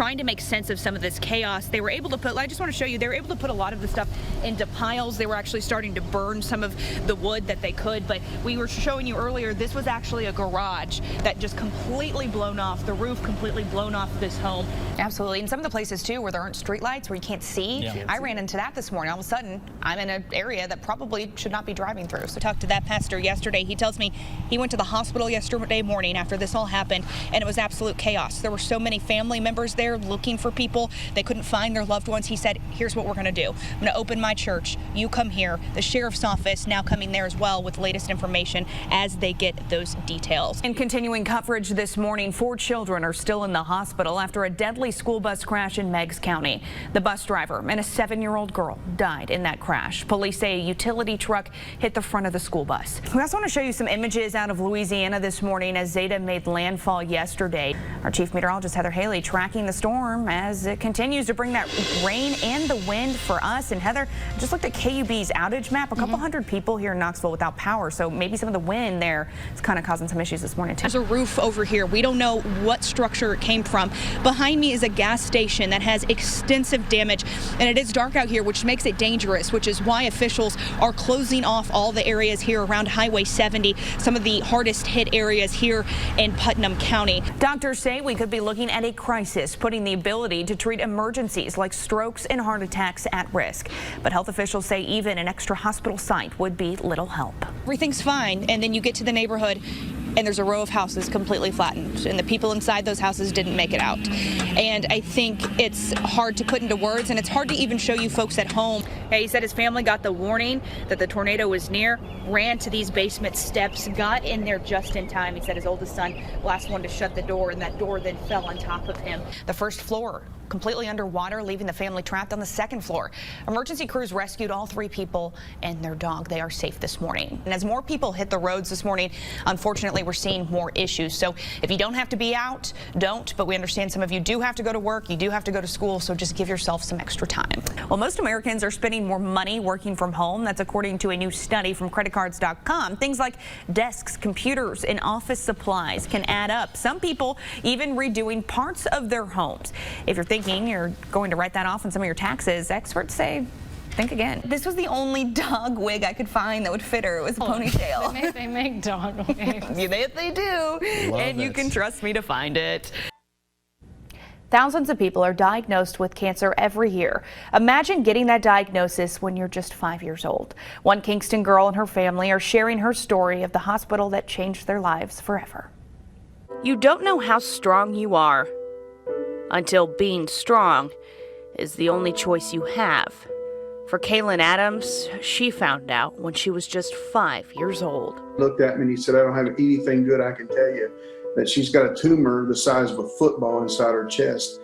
trying to make sense of some of this chaos. They were able to put, I just want to show you, they were able to put a lot of the stuff into piles. They were actually starting to burn some of the wood that they could, but we were showing you earlier, this was actually a garage that just completely blown off, the roof completely blown off this home. Absolutely, and some of the places too where there aren't street lights, where you can't see. I ran into that this morning. All of a sudden, I'm in an area that probably should not be driving through. So I talked to that pastor yesterday. He tells me he went to the hospital yesterday morning after this all happened, and it was absolute chaos. There were so many family members there looking for people. They couldn't find their loved ones. He said, here's what we're going to do. I'm going to open my church. You come here. The sheriff's office now coming there as well with latest information as they get those details. In continuing coverage this morning, 4 children are still in the hospital after a deadly school bus crash in Meigs County. The bus driver and a 7-year-old girl died in that crash. Police say a utility truck hit the front of the school bus. We also want to show you some images out of Louisiana this morning as Zeta made landfall yesterday. Our chief meteorologist Heather Haley tracking the storm as it continues to bring that rain and the wind for us. And Heather, just looked at KUB's outage map. A couple hundred people here in Knoxville without power, so maybe some of the wind there is kind of causing some issues this morning too. There's a roof over here. We don't know what structure it came from. Behind me is a gas station that has extensive damage, and it is dark out here, which makes it dangerous, which is why officials are closing off all the areas here around Highway 70, some of the hardest hit areas here in Putnam County. Doctors say we could be looking at a crisis, putting the ability to treat emergencies like strokes and heart attacks at risk. But health officials say even an extra hospital site would be little help. Everything's fine, and then you get to the neighborhood and there's a row of houses completely flattened, and the people inside those houses didn't make it out. And I think it's hard to put into words, and it's hard to even show you folks at home. He said his family got the warning that the tornado was near, ran to these basement steps, got in there just in time. He said his oldest son, last one to shut the door, and that door then fell on top of him. The first floor completely underwater, leaving the family trapped on the second floor. Emergency crews rescued all 3 people and their dog. They are safe this morning. And as more people hit the roads this morning, unfortunately, we're seeing more issues. So if you don't have to be out, don't. But we understand some of you do have to go to work. You do have to go to school. So just give yourself some extra time. Well, most Americans are spending more money working from home. That's according to a new study from creditcards.com. Things like desks, computers, and office supplies can add up. Some people even redoing parts of their homes. If you're thinking you're going to write that off on some of your taxes, experts say think again. This was the only dog wig I could find that would fit her. It was a ponytail. They make dog wigs. They do. And you can trust me to find it. Thousands of people are diagnosed with cancer every year. Imagine getting that diagnosis when you're just 5 years old. One Kingston girl and her family are sharing her story of the hospital that changed their lives forever. You don't know how strong you are until being strong is the only choice you have. For Kaylin Adams, she found out when she was just 5 years old. Looked at me and he said, I don't have anything good I can tell you. That she's got a tumor the size of a football inside her chest.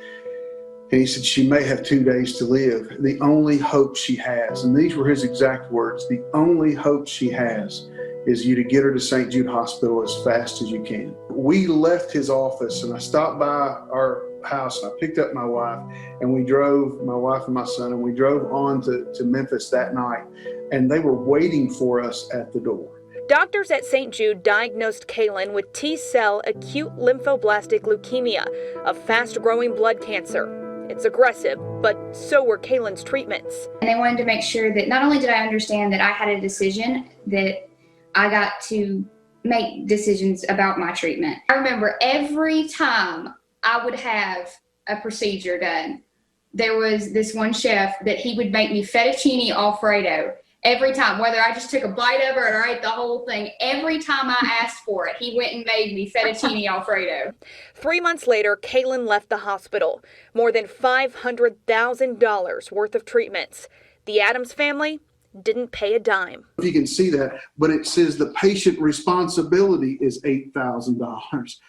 And he said she may have 2 days to live. The only hope she has, and these were his exact words, the only hope she has is you to get her to St. Jude Hospital as fast as you can. We left his office and I stopped by our house and I picked up my wife and we drove, my wife and my son, and we drove on to Memphis that night, and they were waiting for us at the door. Doctors at St. Jude diagnosed Kaylin with T-cell acute lymphoblastic leukemia, a fast-growing blood cancer. It's aggressive, but so were Kaylin's treatments. And they wanted to make sure that not only did I understand that I had a decision, that I got to make decisions about my treatment. I remember every time I would have a procedure done, there was this one chef that he would make me fettuccine Alfredo. Every time, whether I just took a bite of it or I ate the whole thing, every time I asked for it, he went and made me fettuccine Alfredo. 3 months later, Kaylin left the hospital. More than $500,000 worth of treatments. The Adams family didn't pay a dime. You can see that, but it says the patient responsibility is $8,000.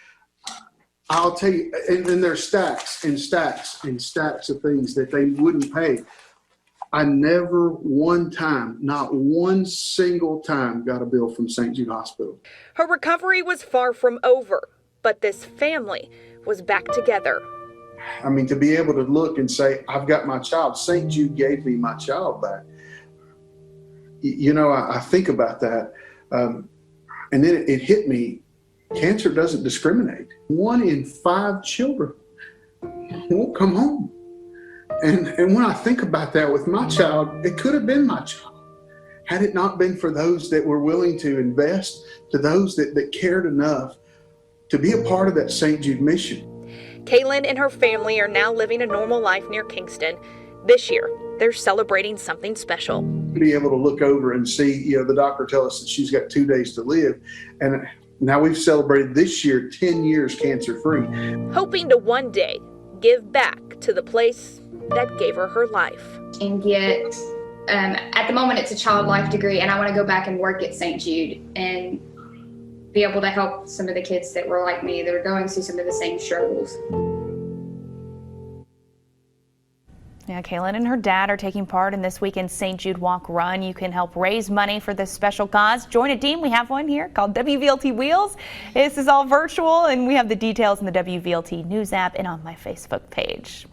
I'll tell you, and there's stacks and stacks and stacks of things that they wouldn't pay. I never one time, not one single time, got a bill from St. Jude Hospital. Her recovery was far from over, but this family was back together. I mean, to be able to look and say, I've got my child. St. Jude gave me my child back. You know, I think about that. And then it hit me. Cancer doesn't discriminate. 1 in 5 children won't come home. And when I think about that with my child, it could have been my child. Had it not been for those that were willing to invest, to those that cared enough to be a part of that St. Jude mission. Kaylin and her family are now living a normal life near Kingston. This year, they're celebrating something special. Be able to look over and see, the doctor tell us that she's got 2 days to live. And now we've celebrated this year 10 years cancer-free. Hoping to one day give back to the place that gave her life. And get, at the moment it's a child life degree, and I want to go back and work at St. Jude and be able to help some of the kids that were like me, that are going through some of the same struggles. Yeah, Kaylin and her dad are taking part in this weekend's St. Jude Walk Run. You can help raise money for this special cause. Join a team. We have one here called WVLT Wheels. This is all virtual, and we have the details in the WVLT News app and on my Facebook page.